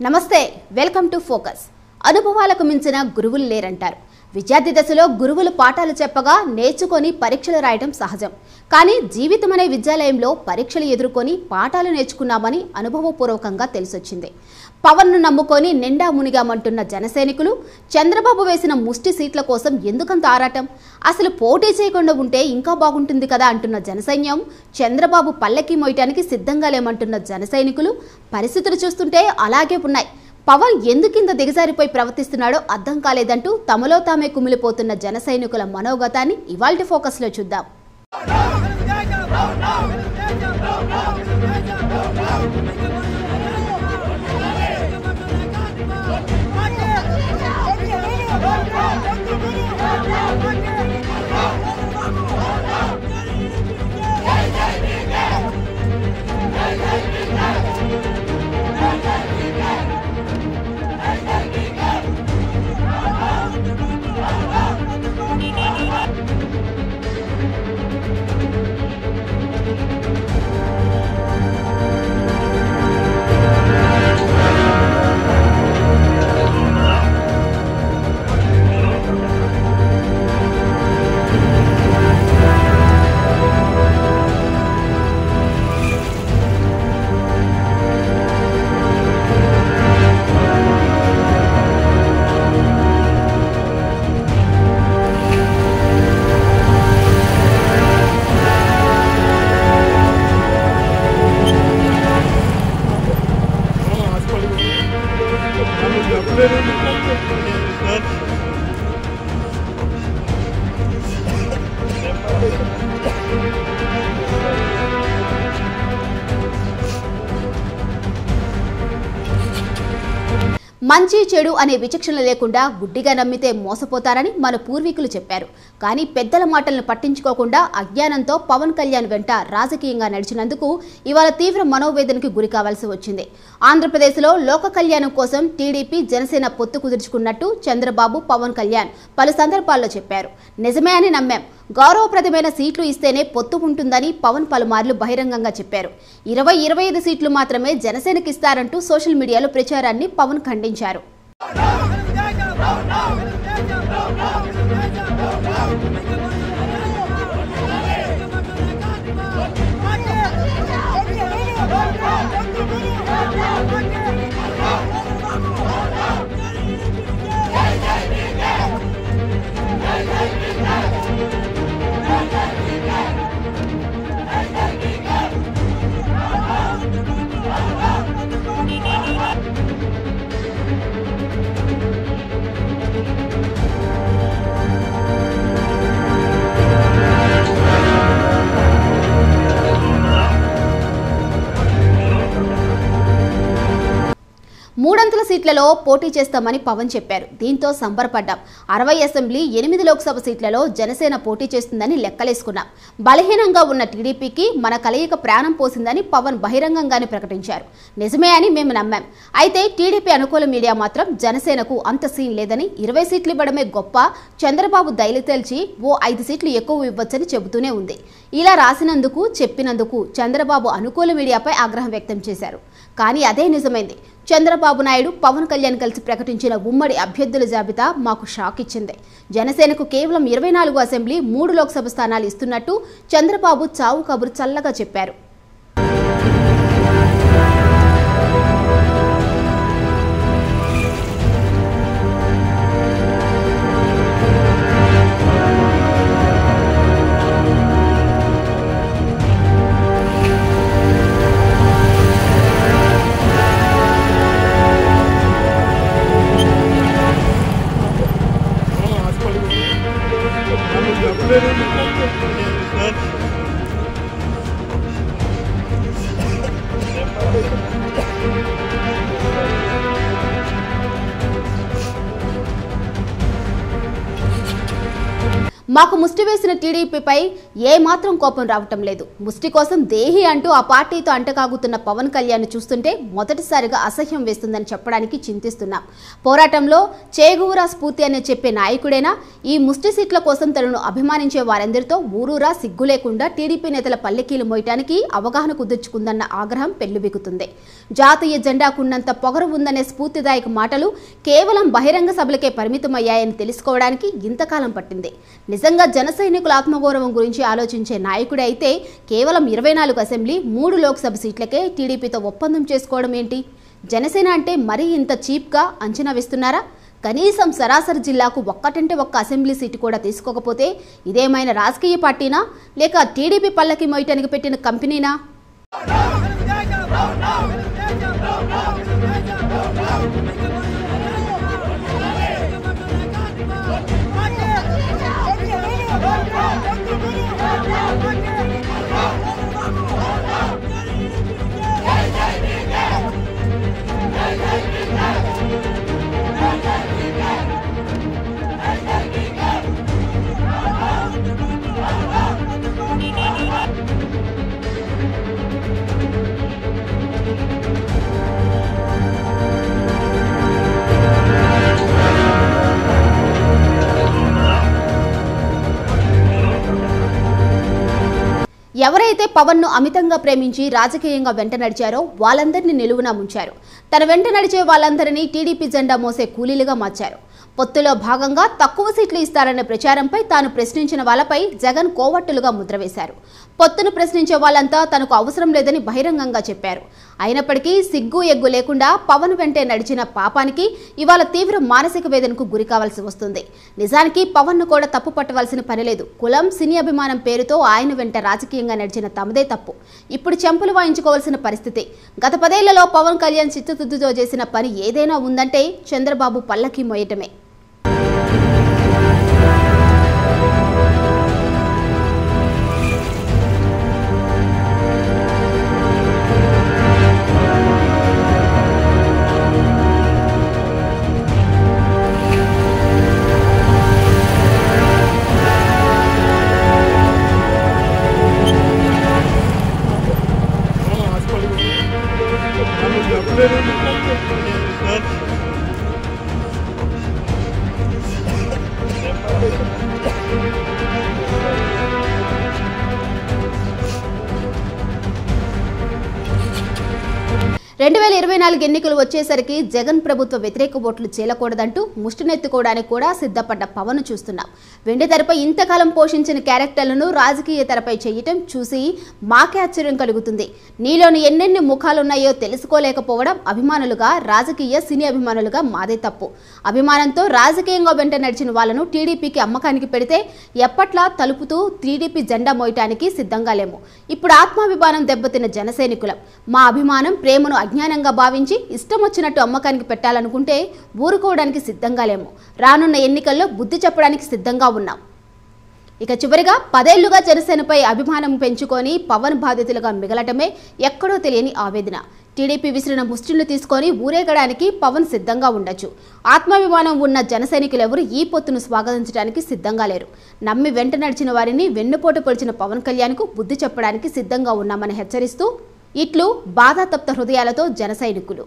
నమస్తే, welcome to focus. అనుభవాలకు మించిన గురువులు లేరంటారు. విద్యార్థి దశలో గురువులు పాఠాలు చెప్పగా నేర్చుకొని పరీక్షలు రాయడం సహజం. కానీ జీవితం అనే విద్యాలయంలో పరీక్షలు ఎదుర్కొని పాఠాలు నేర్చుకున్నామని అనుభవపూర్వకంగా తెలిసొచ్చింది. పవన్ను నమ్ముకొని నిండా మునిగామంటున్న జనసైనికులు చంద్రబాబు వేసిన ముష్టి సీట్ల కోసం ఎందుకంత ఆరాటం? అసలు పోటీ చేయకుండా ఉంటే ఇంకా బాగుంటుంది కదా అంటున్న జనసైన్యం, చంద్రబాబు పల్లెకి మోయటానికి సిద్ధంగా లేమంటున్న జనసైనికులు పరిస్థితులు చూస్తుంటే అలాగే ఉన్నాయి. పవన్ ఎందుకింత దిగజారిపోయి ప్రవర్తిస్తున్నాడో అర్థం కాలేదంటూ తమలో తామే కుమిలిపోతున్న జనసైనికుల మనోగతాన్ని ఇవాల్టి ఫోకస్లో చూద్దాం. మంచి చెడు అనే విచక్షణ లేకుండా గుడ్డిగా నమ్మితే మోసపోతారని మన పూర్వీకులు చెప్పారు. కానీ పెద్దల మాటలను పట్టించుకోకుండా అజ్ఞానంతో పవన్ కళ్యాణ్ వెంట రాజకీయంగా నడిచినందుకు ఇవాళ తీవ్ర మనోవేదనకు గురి కావాల్సి వచ్చింది. ఆంధ్రప్రదేశ్లో లోక కళ్యాణం కోసం టీడీపీ జనసేన పొత్తు కుదుర్చుకున్నట్టు చంద్రబాబు పవన్ కళ్యాణ్ పలు సందర్భాల్లో చెప్పారు. నిజమే అని నమ్మాం. గౌరవప్రదమైన సీట్లు ఇస్తేనే పొత్తు ఉంటుందని పవన్ పలుమార్లు బహిరంగంగా చెప్పారు. 20-25 సీట్లు మాత్రమే జనసేనకి ఇస్తారంటూ సోషల్ మీడియాలో ప్రచారాన్ని పవన్ ఖండించారు. మూడంతుల సీట్లలో పోటీ చేస్తామని పవన్ చెప్పారు. దీంతో సంబరపడ్డాం. 60 అసెంబ్లీ, 8 లోక్సభ సీట్లలో జనసేన పోటీ చేస్తుందని లెక్కలేసుకున్నాం. బలహీనంగా ఉన్న టీడీపీకి మన కలయిక ప్రాణం పోసిందని పవన్ బహిరంగంగానే ప్రకటించారు. నిజమే అని మేము నమ్మాం. అయితే టీడీపీ అనుకూల మీడియా మాత్రం జనసేనకు అంత సీన్ లేదని, 20 సీట్లు ఇవ్వడమే గొప్ప, చంద్రబాబు దయలితేల్చి ఓ 5 సీట్లు ఎక్కువ ఇవ్వచ్చని చెబుతూనే ఉంది. ఇలా రాసినందుకు, చెప్పినందుకు చంద్రబాబు అనుకూల మీడియాపై ఆగ్రహం వ్యక్తం చేశారు. కానీ అదే నిజమైంది. చంద్రబాబు నాయుడు, పవన్ కళ్యాణ్ కలిసి ప్రకటించిన ఉమ్మడి అభ్యర్థుల జాబితా మాకు షాక్ ఇచ్చింది. జనసేనకు కేవలం 24 అసెంబ్లీ, 3 లోక్సభ స్థానాలు ఇస్తున్నట్టు చంద్రబాబు చావు కబురు చల్లగా చెప్పారు. మాకు ముష్టి వేసిన టీడీపీపై ఏమాత్రం కోపం రావటం లేదు. ముష్టి కోసం దేహి అంటూ ఆ పార్టీతో అంటకాగుతున్న పవన్ కళ్యాణ్ చూస్తుంటే మొదటిసారిగా అసహ్యం వేస్తుందని చెప్పడానికి చింతిస్తున్నాం. పోరాటంలో చేగూరా స్ఫూర్తి అని చెప్పే నాయకుడేనా ఈ ముష్టి సీట్ల కోసం తనను అభిమానించే వారందరితో ఊరూరా సిగ్గు లేకుండా టీడీపీ నేతల పల్లెకీలు మోయటానికి అవగాహన కుదుర్చుకుందన్న ఆగ్రహం పెళ్లిబిగుతుంది. జాతీయ జెండాకున్నంత పొగరు ఉందనే స్ఫూర్తిదాయక మాటలు కేవలం బహిరంగ సభలకే పరిమితమయ్యాయని తెలుసుకోవడానికి ఇంతకాలం పట్టింది. నిజంగా జన సైనికుల ఆత్మగౌరవం గురించి ఆలోచించే నాయకుడే అయితే కేవలం 24 అసెంబ్లీ 3 లోక్సభ సీట్లకే టీడీపీతో ఒప్పందం చేసుకోవడం ఏంటి? జనసేన అంటే మరీ ఇంత చీప్గా అంచనా వేస్తున్నారా? కనీసం సరాసరి జిల్లాకు ఒక్కటంటే ఒక్క అసెంబ్లీ సీటు కూడా తీసుకోకపోతే ఇదేమైనా రాజకీయ పార్టీనా లేక టీడీపీ పల్లకి మోయటానికి పెట్టిన కంపెనీనా? ఎవరైతే పవన్ ను అమితంగా ప్రేమించి రాజకీయంగా వెంట నడిచారో వాళ్ళందరినీ నిలువునా ముంచారు. తన వెంట నడిచే వాళ్ళందరినీ టీడీపీ జెండా మోసే కూలీలుగా మార్చారు. పొత్తులో భాగంగా తక్కువ సీట్లు ఇస్తారనే ప్రచారంపై తాను ప్రశ్నించిన వాళ్ళపై జగన్ కోవట్టులుగా ముద్ర వేశారు. పొత్తును ప్రశ్నించే వాళ్ళంతా తనకు అవసరం లేదని బహిరంగంగా చెప్పారు. అయినప్పటికీ సిగ్గు ఎగ్గు లేకుండా పవన్ వెంటే నడిచిన పాపానికి ఇవాళ తీవ్ర మానసిక వేదనకు గురి కావాల్సి వస్తుంది. నిజానికి పవన్ ను కూడా తప్పు పట్టవలసిన పని లేదు. కులం, సినీ అభిమానం పేరుతో ఆయన వెంట రాజకీయంగా నడిచిన తమదే తప్పు. ఇప్పుడు చెంపులు వాయించుకోవాల్సిన పరిస్థితి. గత 10 ఏళ్లలో పవన్ కళ్యాణ్ చిత్తశుద్ధితో చేసిన పని ఏదైనా ఉందంటే చంద్రబాబు పల్లకి మోయటమే. రెండు 2024 ఎన్నికలు వచ్చేసరికి జగన్ ప్రభుత్వ వ్యతిరేక ఓట్లు చేలకూడదంటూ ముష్టినెత్తుకోవడానికి కూడా సిద్ధపడ్డ పవన్ చూస్తున్నాం. వెండి తెరపై ఇంతకాలం పోషించిన క్యారెక్టర్లను రాజకీయ తెరపై చేయటం చూసి మాకే ఆశ్చర్యం కలుగుతుంది. నీలోని ఎన్నెన్ని ముఖాలున్నాయో తెలుసుకోలేకపోవడం అభిమానులుగా, రాజకీయ సినీ అభిమానులుగా మాదే తప్పు. అభిమానంతో రాజకీయంగా వెంట నడిచిన వాళ్లను టీడీపీకి అమ్మకానికి పెడితే ఎప్పట్లా తలుపుతూ టీడీపీ జెండా మోయటానికి సిద్ధంగా లేము. ఇప్పుడు ఆత్మాభిమానం దెబ్బతిన్న జనసైనికులం. మా అభిమానం, ప్రేమను అజ్ఞానంగా భావించి ఇష్టం వచ్చినట్టు అమ్మకానికి పెట్టాలనుకుంటే ఊరుకోవడానికి సిద్ధంగా లేము. రానున్న ఎన్నికల్లో బుద్ధి చెప్పడానికి సిద్ధంగా ఉన్నాం. ఇక చివరిగా 10 ఏళ్లుగా జనసేనపై అభిమానం పెంచుకొని పవన్ బాధితులుగా మిగలటమే ఎక్కడో తెలియని ఆవేదన. టీడీపీ విసిరిన ముష్టిని తీసుకొని ఊరేగడానికి పవన్ సిద్ధంగా ఉండొచ్చు. ఆత్మాభిమానం ఉన్న జనసైనికులెవరూ ఈ పొత్తును స్వాగతించడానికి సిద్ధంగా లేరు. నమ్మి వెంట నడిచిన వారిని వెన్నుపోటు పొడిచిన పవన్ కళ్యాణ్కు బుద్ధి చెప్పడానికి సిద్ధంగా ఉన్నామని హెచ్చరిస్తూ ఇట్లు బాధాతప్త హృదయాలతో జనసైనికులు.